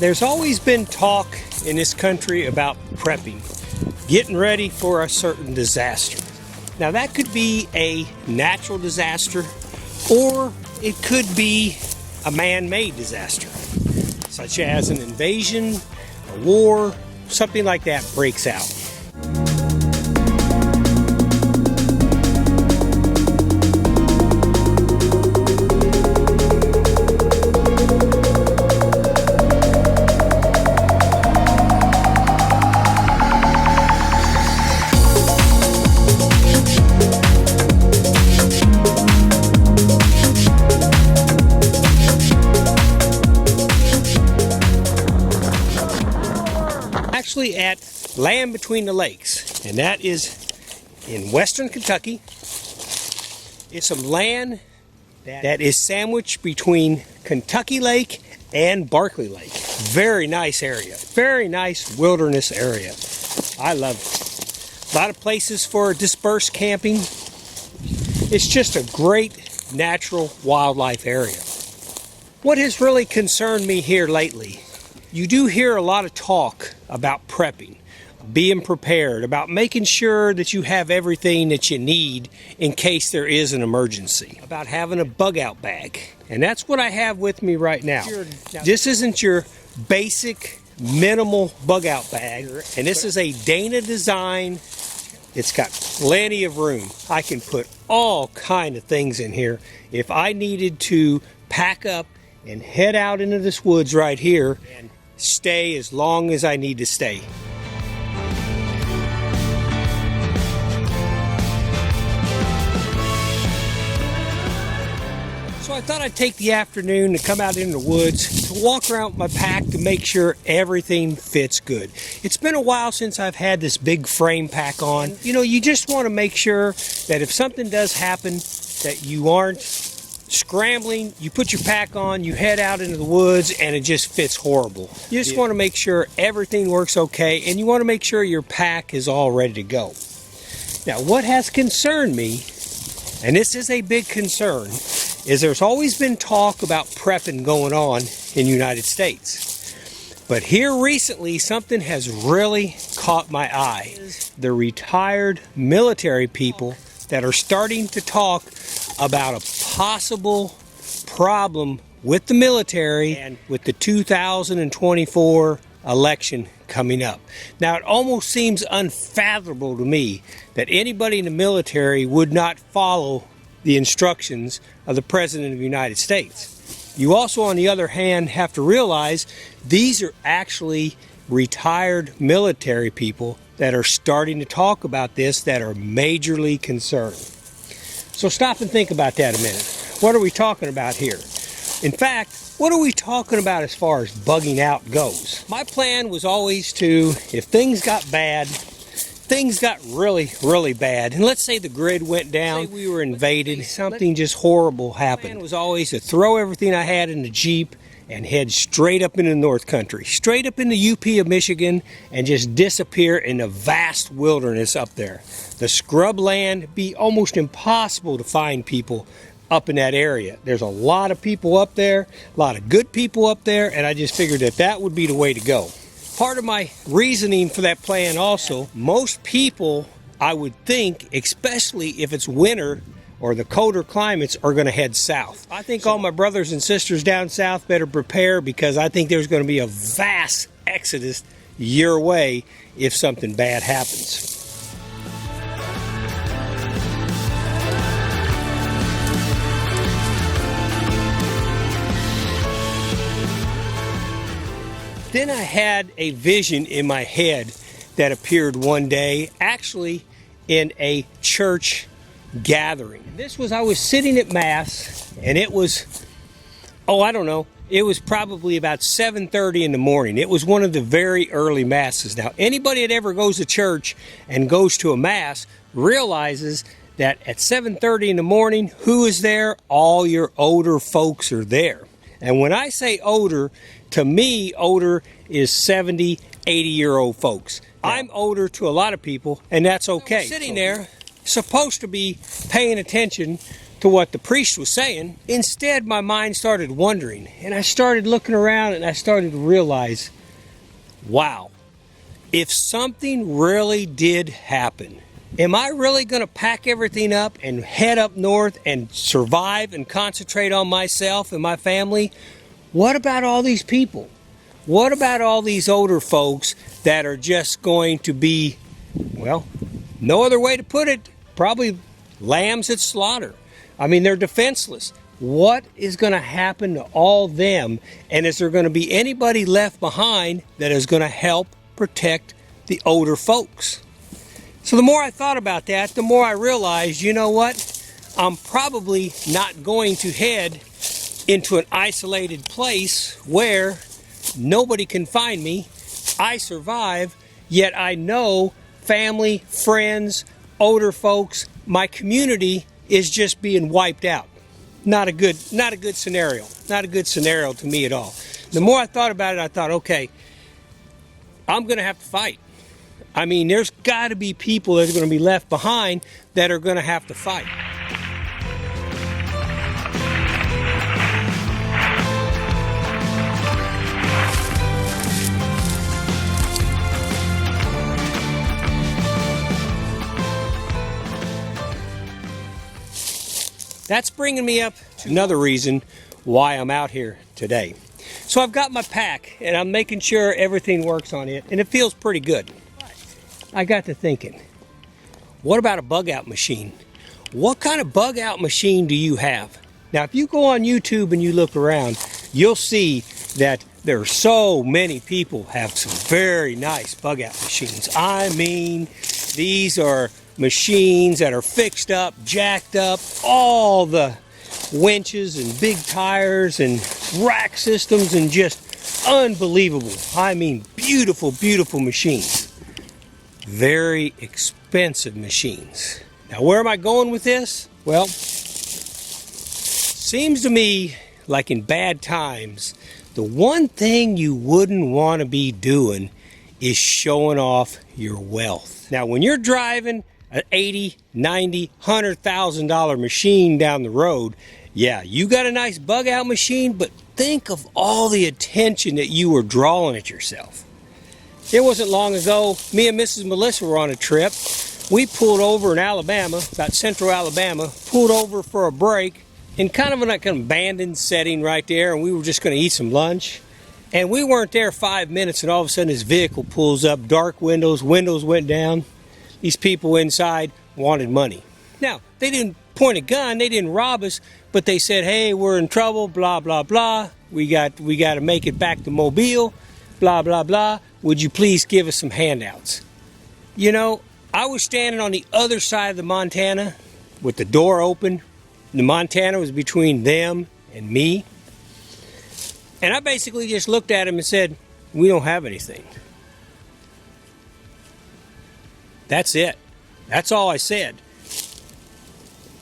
There's always been talk in this country about prepping, getting ready for a certain disaster. Now that could be a natural disaster, or it could be a man-made disaster, such as an invasion, a war, something like that breaks out. Actually at Land Between the Lakes, and that is in western Kentucky. It's some land that is sandwiched between Kentucky Lake and Barkley Lake. Very nice area, very nice wilderness area. I love it. A lot of places for dispersed camping. It's just a great natural wildlife area. What has really concerned me here lately, you do hear a lot of talk about prepping, being prepared, about making sure that you have everything that you need in case there is an emergency, about having a bug out bag. And that's what I have with me right now. This isn't your basic minimal bug out bag, and this is a Dana design. It's got plenty of room. I can put all kind of things in here. If I needed to pack up and head out into this woods right here and stay as long as I need to stay. So I thought I'd take the afternoon to come out into the woods to walk around with my pack to make sure everything fits good. It's been a while since I've had this big frame pack on. You know, you just want to make sure that if something does happen, that you aren't scrambling. You put your pack on, you head out into the woods, and it just fits horrible. You just want to make sure everything works okay, and you want to make sure your pack is all ready to go. Now, what has concerned me, and this is a big concern, is there's always been talk about prepping going on in the United States. But here recently, something has really caught my eye. The retired military people that are starting to talk about a possible problem with the military and with the 2024 election coming up. Now, it almost seems unfathomable to me that anybody in the military would not follow the instructions of the President of the United States. You also, on the other hand, have to realize these are actually retired military people that are starting to talk about this, that are majorly concerned. So stop and think about that a minute. What are we talking about here? In fact, what are we talking about as far as bugging out goes? My plan was always to, if things got bad, things got really, really bad, and let's say the grid went down, we were invaded, something just horrible happened. My plan was always to throw everything I had in the Jeep and head straight up into the North Country, straight up in the UP of Michigan, and just disappear in the vast wilderness up there. The scrub land, be almost impossible to find people up in that area. There's a lot of people up there, a lot of good people up there, and I just figured that that would be the way to go. Part of my reasoning for that plan also, most people, I would think, especially if it's winter or the colder climates, are going to head south. I think all my brothers and sisters down south better prepare, because I think there's going to be a vast exodus your way if something bad happens. Then I had a vision in my head that appeared one day, actually in a church gathering. I was sitting at Mass, and it was, it was probably about 7:30 in the morning. It was one of the very early Masses. Now, anybody that ever goes to church and goes to a Mass realizes that at 7:30 in the morning, who is there? All your older folks are there. And when I say older, to me, older is 70, 80-year-old folks. I'm older to a lot of people, and that's okay. Sitting there, supposed to be paying attention to what the priest was saying. Instead, my mind started wandering, and I started looking around, and I started to realize, wow, if something really did happen, am I really going to pack everything up and head up north and survive and concentrate on myself and my family? What about all these people? What about all these older folks that are just going to be, well, no other way to put it, probably lambs at slaughter? I mean, they're defenseless. What is going to happen to all them? And is there going to be anybody left behind that is going to help protect the older folks? So the more I thought about that, the more I realized, you know what? I'm probably not going to head into an isolated place where nobody can find me. I survive, yet I know family, friends, older folks, my community is just being wiped out. Not a good scenario. Not a good scenario to me at all. The more I thought about it, I thought, okay, I'm going to have to fight. I mean, there's got to be people that are going to be left behind that are going to have to fight. That's bringing me up to another reason why I'm out here today. So I've got my pack, and I'm making sure everything works on it, and it feels pretty good. I got to thinking, what about a bug out machine? What kind of bug out machine do you have? Now, if you go on YouTube and you look around, you'll see that there are so many people have some very nice bug out machines. I mean, these are machines that are fixed up, jacked up, all the winches and big tires and rack systems, and just unbelievable. I mean, beautiful, beautiful machines. Very expensive machines. Now, where am I going with this? Well, seems to me like in bad times, the one thing you wouldn't want to be doing is showing off your wealth. Now, when you're driving an $80, $90, $100,000 machine down the road, yeah, you got a nice bug out machine, but think of all the attention that you were drawing at yourself. It wasn't long ago, me and Mrs. Melissa were on a trip. We pulled over in Alabama, about central Alabama, pulled over for a break in kind of an abandoned setting right there, and we were just going to eat some lunch. And we weren't there 5 minutes, and all of a sudden this vehicle pulls up, dark windows went down. These people inside wanted money. Now, they didn't point a gun, they didn't rob us, but they said, hey, we're in trouble, blah, blah, blah. We got to make it back to Mobile, blah, blah, blah. Would you please give us some handouts? You know, I was standing on the other side of the Montana with the door open. The Montana was between them and me. And I basically just looked at him and said, we don't have anything. That's it. That's all I said.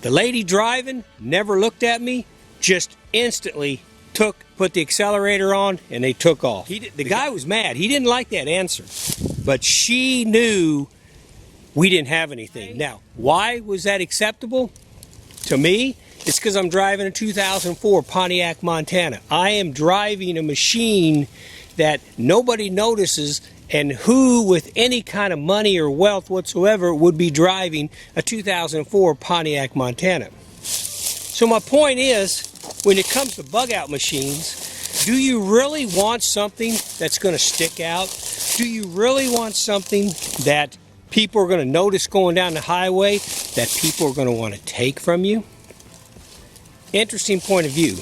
The lady driving never looked at me, just instantly put the accelerator on, and they took off. The guy was mad. He didn't like that answer. But she knew we didn't have anything. Now, why was that acceptable to me? It's because I'm driving a 2004 Pontiac Montana. I am driving a machine that nobody notices, and who with any kind of money or wealth whatsoever would be driving a 2004 Pontiac Montana. So my point is, when it comes to bug out machines, do you really want something that's going to stick out? Do you really want something that people are going to notice going down the highway, that people are going to want to take from you? Interesting point of view.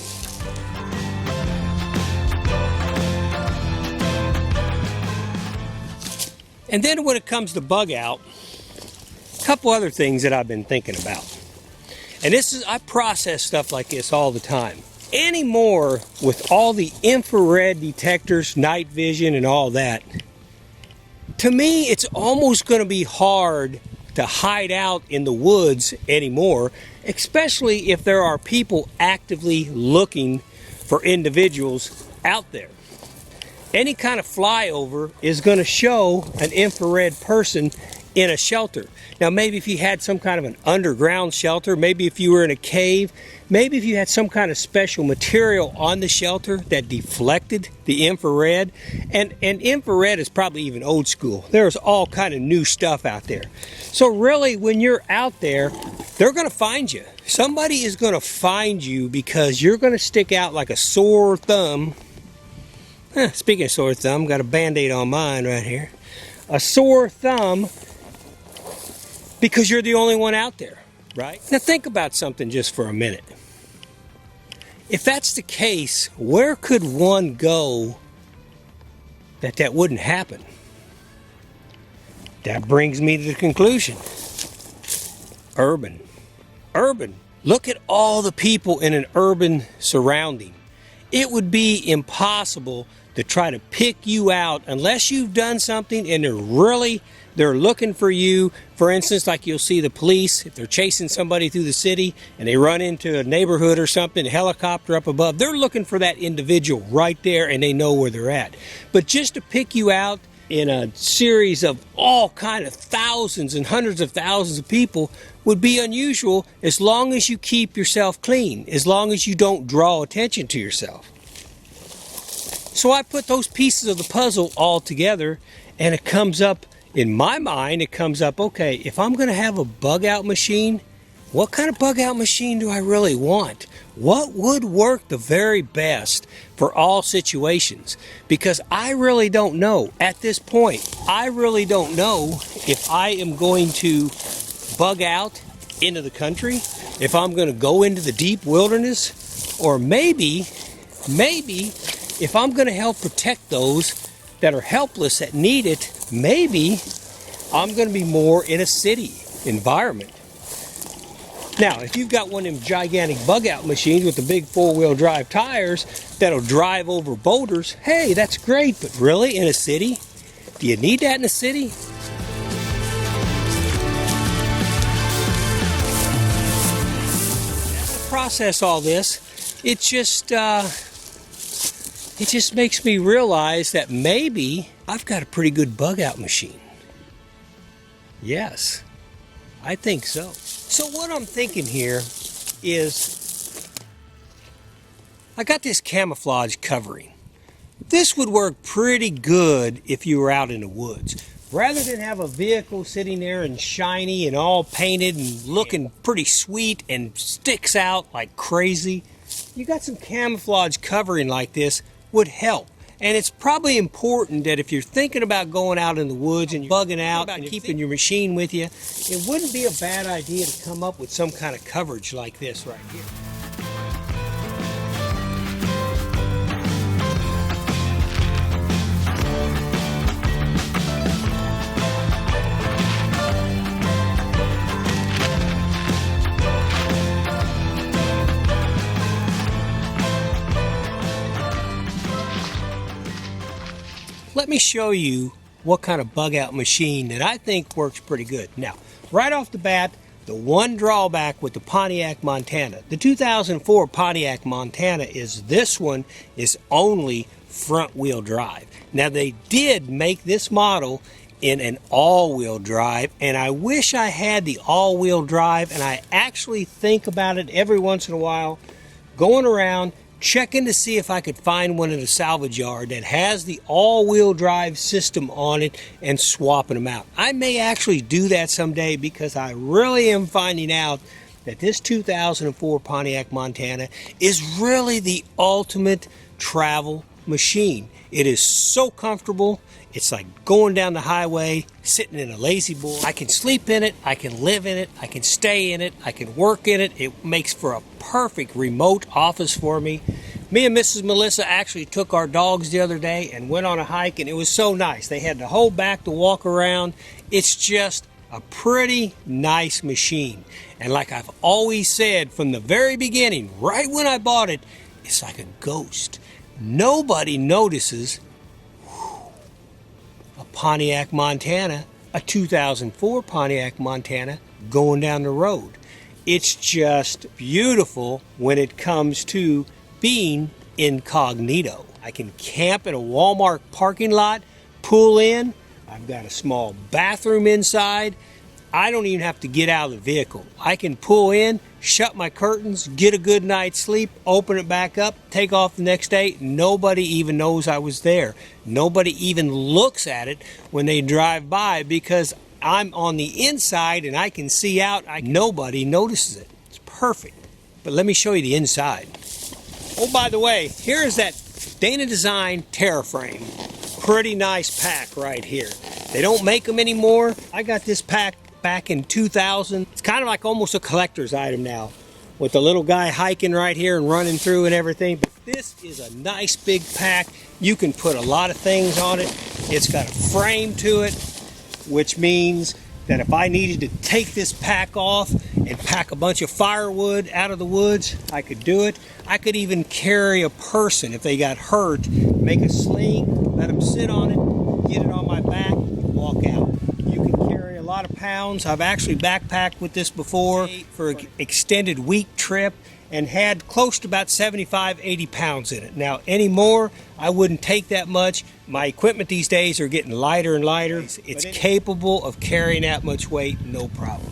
And then when it comes to bug out, a couple other things that I've been thinking about. And I process stuff like this all the time. Anymore, with all the infrared detectors, night vision and all that, to me it's almost going to be hard to hide out in the woods anymore, especially if there are people actively looking for individuals out there. Any kind of flyover is going to show an infrared person in a shelter. Now maybe if you had some kind of an underground shelter, maybe if you were in a cave, maybe if you had some kind of special material on the shelter that deflected the infrared, and infrared is probably even old school. There's all kind of new stuff out there. So really when you're out there, they're going to find you. Somebody is going to find you because you're going to stick out like a sore thumb. Speaking of sore thumb, got a band-aid on mine right here. A sore thumb because you're the only one out there, right? Now think about something just for a minute. If that's the case, where could one go that wouldn't happen? That brings me to the conclusion. Urban. Urban. Look at all the people in an urban surrounding. It would be impossible to try to pick you out unless you've done something and they're looking for you. For instance, like you'll see the police, if they're chasing somebody through the city and they run into a neighborhood or something, a helicopter up above, they're looking for that individual right there and they know where they're at. But just to pick you out in a series of all kind of thousands and hundreds of thousands of people would be unusual, as long as you keep yourself clean, as long as you don't draw attention to yourself. So I put those pieces of the puzzle all together, and it comes up, in my mind, it comes up, okay, if I'm going to have a bug out machine, what kind of bug out machine do I really want? What would work the very best for all situations? Because I really don't know. At this point, I really don't know if I am going to bug out into the country, if I'm going to go into the deep wilderness, or maybe if I'm going to help protect those that are helpless, that need it, maybe I'm going to be more in a city environment. Now, if you've got one of them gigantic bug out machines with the big 4-wheel drive tires that'll drive over boulders, hey, that's great, but really, in a city? Do you need that in a city? Process all this, it just makes me realize that maybe I've got a pretty good bug out machine. Yes, I think so. So what I'm thinking here is I got this camouflage covering. This would work pretty good if you were out in the woods. Rather than have a vehicle sitting there and shiny and all painted and looking pretty sweet and sticks out like crazy, you got some camouflage covering like this would help. And it's probably important that if you're thinking about going out in the woods and you're bugging out and keeping your machine with you, it wouldn't be a bad idea to come up with some kind of coverage like this right here. Let me show you what kind of bug out machine that I think works pretty good. Now, right off the bat, the one drawback with the Pontiac Montana, the 2004 Pontiac Montana, is this one is only front wheel drive. Now, they did make this model in an all-wheel drive, and I wish I had the all-wheel drive, and I actually think about it every once in a while, going around checking to see if I could find one in a salvage yard that has the all-wheel drive system on it and swapping them out. I may actually do that someday because I really am finding out that this 2004 Pontiac Montana is really the ultimate travel machine. It is so comfortable. It's like going down the highway, sitting in a lazy boy. I can sleep in it, I can live in it, I can stay in it, I can work in it. It makes for a perfect remote office for me. Me and Mrs. Melissa actually took our dogs the other day and went on a hike, and it was so nice. They had the whole back to walk around. It's just a pretty nice machine. And like I've always said from the very beginning, right when I bought it, it's like a ghost. Nobody notices a Pontiac Montana, a 2004 Pontiac Montana going down the road. It's just beautiful when it comes to being incognito. I can camp in a Walmart parking lot, pull in, I've got a small bathroom inside. I don't even have to get out of the vehicle. I can pull in, shut my curtains, get a good night's sleep, open it back up, take off the next day. Nobody even knows I was there. Nobody even looks at it when they drive by because I'm on the inside and I can see out. Nobody notices it. It's perfect. But let me show you the inside. Oh, by the way, here is that Dana Design TerraFrame. Pretty nice pack right here. They don't make them anymore. I got this pack back in 2000. It's kind of like almost a collector's item now, with the little guy hiking right here and running through and everything. But this is a nice big pack. You can put a lot of things on it. It's got a frame to it, which means that if I needed to take this pack off and pack a bunch of firewood out of the woods, I could do it. I could even carry a person if they got hurt, make a sling, let them sit on it, get it on my back, walk out. You can carry a lot of pounds. I've actually backpacked with this before for an extended week trip and had close to about 75, 80 pounds in it. Now, anymore, I wouldn't take that much. My equipment these days are getting lighter and lighter. It's capable of carrying that much weight, no problem.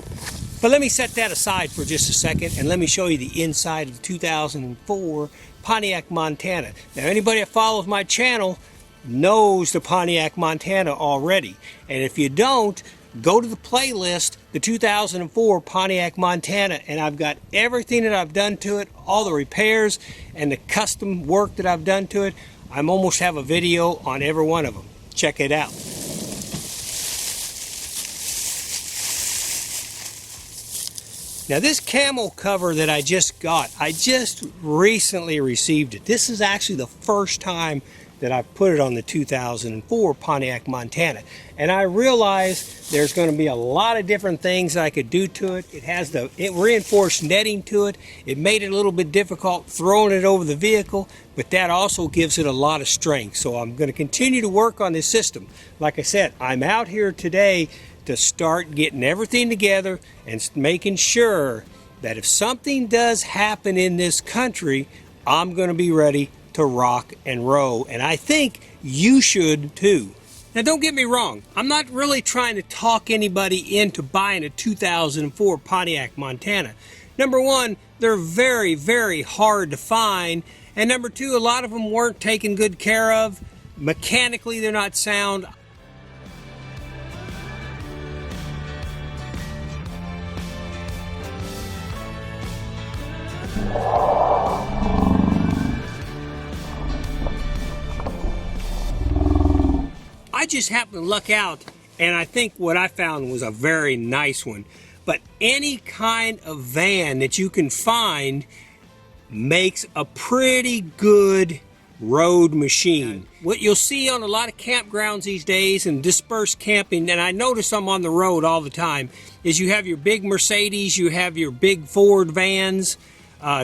But let me set that aside for just a second and let me show you the inside of the 2004 Pontiac Montana. Now, anybody that follows my channel knows the Pontiac Montana already. And if you don't, go to the playlist, the 2004 Pontiac Montana, and I've got everything that I've done to it, all the repairs and the custom work that I've done to it. I almost have a video on every one of them. Check it out. Now this camel cover that I just got, I just recently received it. This is actually the first time that I put it on the 2004 Pontiac Montana. And I realized there's going to be a lot of different things that I could do to it. It has the reinforced netting to it. It made it a little bit difficult throwing it over the vehicle, but that also gives it a lot of strength. So I'm going to continue to work on this system. Like I said, I'm out here today to start getting everything together and making sure that if something does happen in this country, I'm going to be ready to rock and roll, and I think you should too. Now don't get me wrong, I'm not really trying to talk anybody into buying a 2004 Pontiac Montana. Number one, they're very, very hard to find, and number two, a lot of them weren't taken good care of. Mechanically, they're not sound. I just happened to luck out, and I think what I found was a very nice one. But any kind of van that you can find makes a pretty good road machine. What you'll see on a lot of campgrounds these days and dispersed camping, and I notice I'm on the road all the time, is you have your big Mercedes, you have your big Ford vans,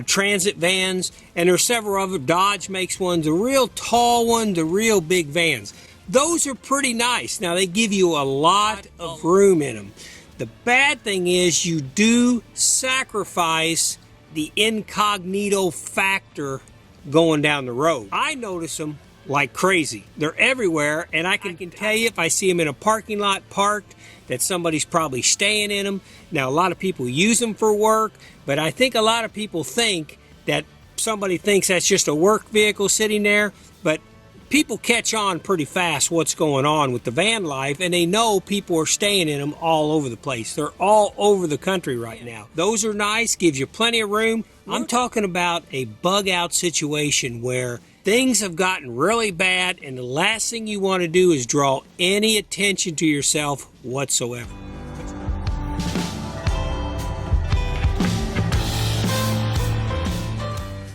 transit vans, and there are several other. Dodge makes ones, the real tall ones, the real big vans. Those are pretty nice. Now, they give you a lot of room in them. The bad thing is you do sacrifice the incognito factor going down the road. I notice them like crazy. They're everywhere, and I can tell you if I see them in a parking lot parked that somebody's probably staying in them. Now, a lot of people use them for work, but I think a lot of people think that somebody thinks that's just a work vehicle sitting there, but people catch on pretty fast what's going on with the van life, and they know people are staying in them all over the place. They're all over the country right now. Those are nice, gives you plenty of room. I'm talking about a bug out situation where things have gotten really bad, and the last thing you want to do is draw any attention to yourself whatsoever.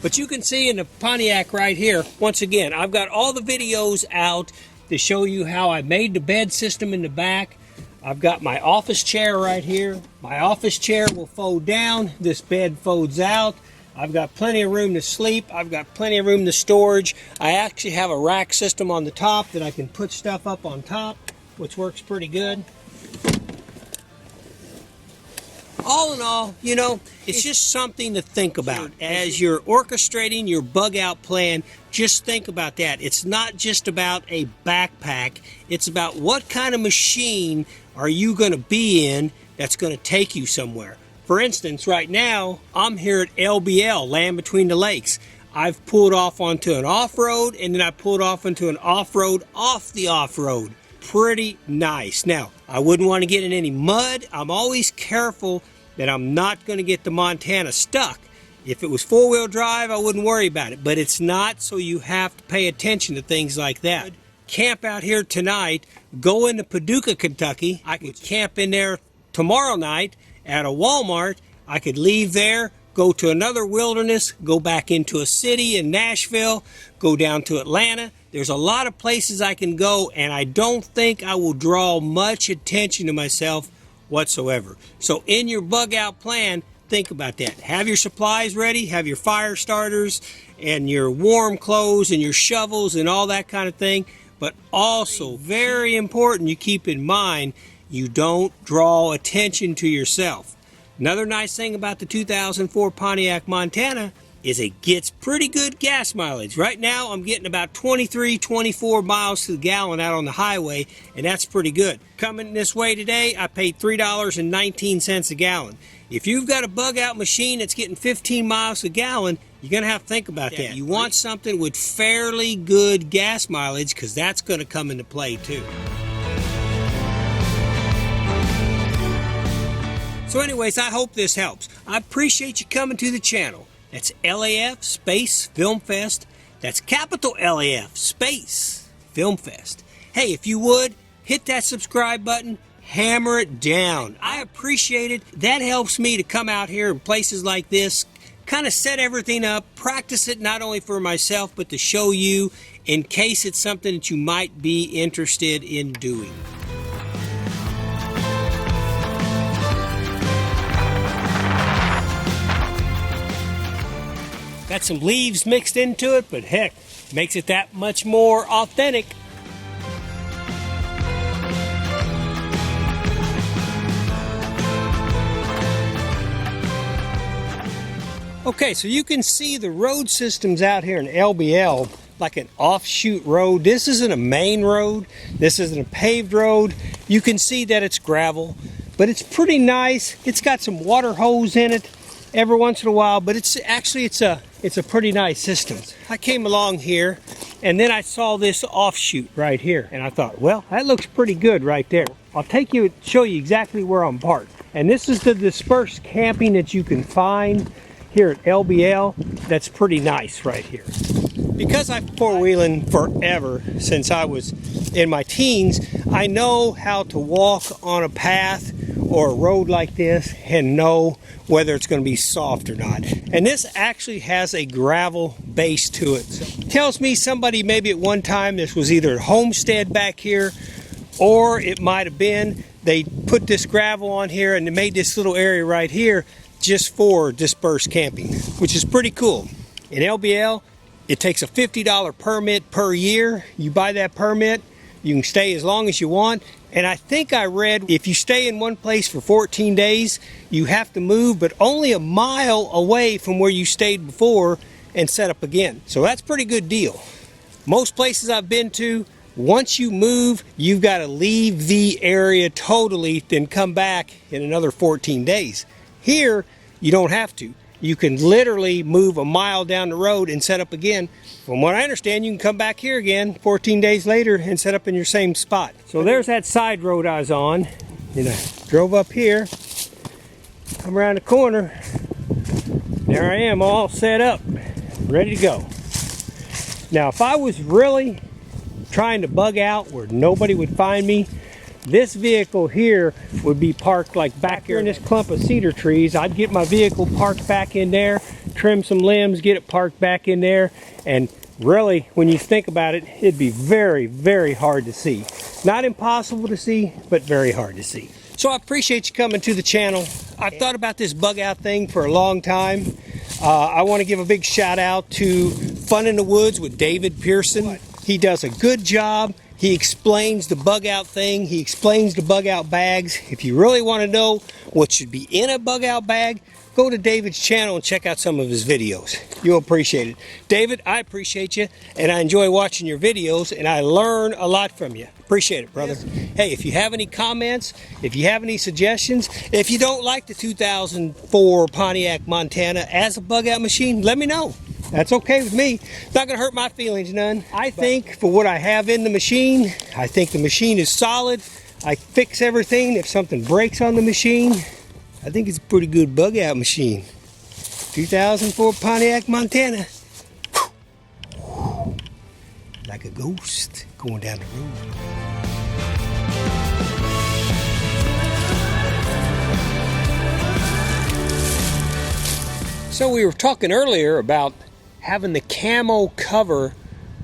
But you can see in the Pontiac right here, once again, I've got all the videos out to show you how I made the bed system in the back. I've got my office chair right here. My office chair will fold down. This bed folds out. I've got plenty of room to sleep. I've got plenty of room to storage. I actually have a rack system on the top that I can put stuff up on top, which works pretty good. all in all, you know, it's just something to think about. As you're orchestrating your bug out plan, just think about that. It's not just about a backpack. It's about what kind of machine are you going to be in that's going to take you somewhere. For instance, right now, I'm here at LBL, Land Between the Lakes. I've pulled off onto an off-road, and then I pulled off into an off-road off the off-road. Pretty nice. Now, I wouldn't want to get in any mud. I'm always careful that I'm not going to get the Montana stuck. If it was four-wheel drive, I wouldn't worry about it, but it's not, so you have to pay attention to things like that. Camp out here tonight, go into Paducah, Kentucky. I could camp in there tomorrow night at a Walmart. I could leave there, go to another wilderness, go back into a city in Nashville, go down to Atlanta. There's a lot of places I can go, and I don't think I will draw much attention to myself whatsoever. So in your bug out plan, think about that. Have your supplies ready, have your fire starters and your warm clothes and your shovels and all that kind of thing. But also, very important, you keep in mind, you don't draw attention to yourself. Another nice thing about the 2004 Pontiac Montana is it gets pretty good gas mileage. Right now I'm getting about 23, 24 miles to the gallon out on the highway, and that's pretty good. Coming this way today, I paid $3.19 a gallon. If you've got a bug out machine that's getting 15 miles a gallon, you're going to have to think about that. You want something with fairly good gas mileage, because that's going to come into play too. So anyways, I hope this helps. I appreciate you coming to the channel. That's LAF Space Film Fest. That's capital LAF Space Film Fest. Hey, if you would, hit that subscribe button, hammer it down. I appreciate it. That helps me to come out here in places like this, kind of set everything up, practice it not only for myself, but to show you in case it's something that you might be interested in doing. Got some leaves mixed into it, but heck, makes it that much more authentic. Okay, so you can see the road systems out here in LBL, like an offshoot road. This isn't a main road. This isn't a paved road. You can see that it's gravel, but it's pretty nice. It's got some water hose in it every once in a while, but it's a pretty nice system. I came along here, and then I saw this offshoot right here, and I thought, well, that looks pretty good right there. I'll show you exactly where I'm parked. And this is the dispersed camping that you can find here at LBL. That's pretty nice right here. Because I've four-wheeling forever since I was in my teens, I know how to walk on a path or a road like this and know whether it's going to be soft or not. And this actually has a gravel base to it. So it tells me somebody maybe at one time, this was either a homestead back here, or it might have been they put this gravel on here and they made this little area right here just for dispersed camping, which is pretty cool. In LBL, it takes a $50 permit per year. You buy that permit, you can stay as long as you want. And I think I read if you stay in one place for 14 days, you have to move, but only a mile away from where you stayed before and set up again. So that's a pretty good deal. Most places I've been to, once you move, you've got to leave the area totally, then come back in another 14 days. Here, you don't have to. You can literally move a mile down the road and set up again. From what I understand, you can come back here again 14 days later and set up in your same spot. So there's that side road I was on. And I drove up here, come around the corner. There I am, all set up, ready to go. Now, if I was really trying to bug out where nobody would find me, this vehicle here would be parked like back here in this clump of cedar trees. I'd get my vehicle parked back in there, trim some limbs, get it parked back in there, and really, when you think about it, it'd be very, very hard to see. Not impossible to see, but very hard to see. So I appreciate you coming to the channel. I've thought about this bug out thing for a long time. I want to give a big shout out to Fun in the Woods with David Pearson. He does a good job. He explains the bug out thing. He explains the bug out bags. If you really want to know what should be in a bug out bag, go to David's channel and check out some of his videos. You'll appreciate it. David, I appreciate you, and I enjoy watching your videos, and I learn a lot from you. Appreciate it, brother. Hey, if you have any comments, if you have any suggestions, if you don't like the 2004 Pontiac Montana as a bug out machine, let me know. That's okay with me. It's not going to hurt my feelings none. I think for what I have in the machine, I think the machine is solid. I fix everything. If something breaks on the machine, I think it's a pretty good bug out machine. 2004 Pontiac Montana. Like a ghost going down the road. So we were talking earlier about having the camo cover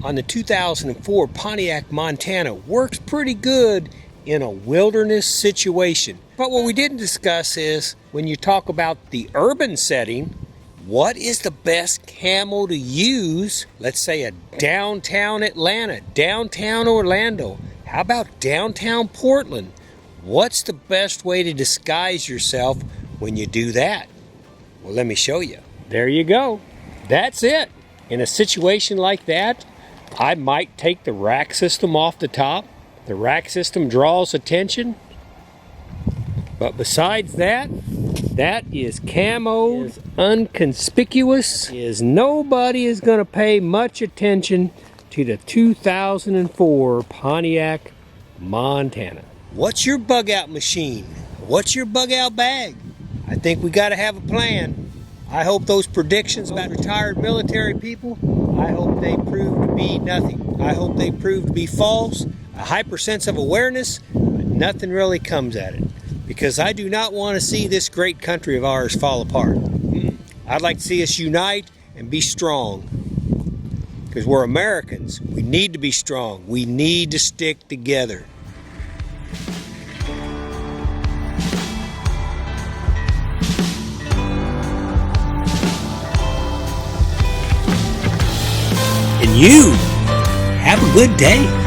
on the 2004 Pontiac Montana. Works pretty good in a wilderness situation. But what we didn't discuss is when you talk about the urban setting, what is the best camo to use? Let's say a downtown Atlanta, downtown Orlando. How about downtown Portland? What's the best way to disguise yourself when you do that? Well, let me show you. There you go. That's it. In a situation like that, I might take the rack system off the top. The rack system draws attention. But besides that, that is camo, is unconspicuous, is nobody is going to pay much attention to the 2004 Pontiac Montana. What's your bug out machine? What's your bug out bag? I think we got to have a plan. I hope those predictions about retired military people, I hope they prove to be nothing. I hope they prove to be false, a hyper sense of awareness, but nothing really comes at it. Because I do not want to see this great country of ours fall apart. I'd like to see us unite and be strong. Because we're Americans. We need to be strong. We need to stick together. And you, have a good day.